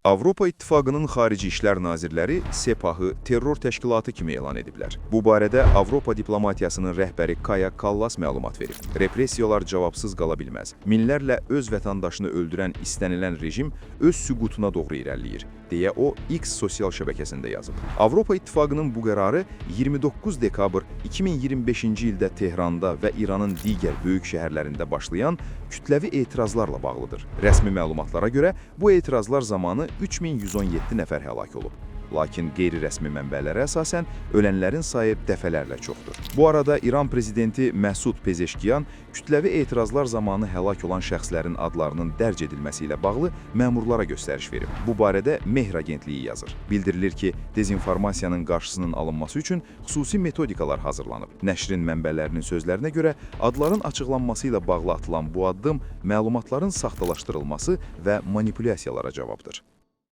Avropa İttifaqının Xarici İşlər Nazirləri SEPAH-ı terror təşkilatı kimi elan ediblər. Bu barədə Avropa diplomatiyasının rəhbəri Kaja Kallas məlumat verib. Repressiyalar cavabsız qala bilməz. Minlərlə öz vətəndaşını öldürən istənilən rejim öz süqutuna doğru irəliləyir, deyə o X sosial şəbəkəsində yazıb. Avropa İttifaqının bu qərarı 29 dekabr 2025-ci ildə Tehranda və İranın digər böyük şəhərlərində başlayan kütləvi etirazlarla bağlıdır. Rəsmi məlumatlara görə bu etirazlar zamanı 3117 nəfər həlak olub. Lakin qeyri-rəsmi mənbələrə əsasən ölənlərin sayı dəfələrlə çoxdur. Bu arada İran prezidenti Məsud Pezeşkiyan kütləvi etirazlar zamanı həlak olan şəxslərin adlarının dərc edilməsi ilə bağlı məmurlara göstəriş verib. Bu barədə Mehr agentliyi yazır. Bildirilir ki, dezinformasiyanın qarşısının alınması üçün xüsusi metodikalar hazırlanıb. Nəşrin mənbələrinin sözlərinə görə adların açıqlanması ilə bağlı atılan bu addım məlumatların saxtalaşdırılması və manipulyasiyalara cavabdır.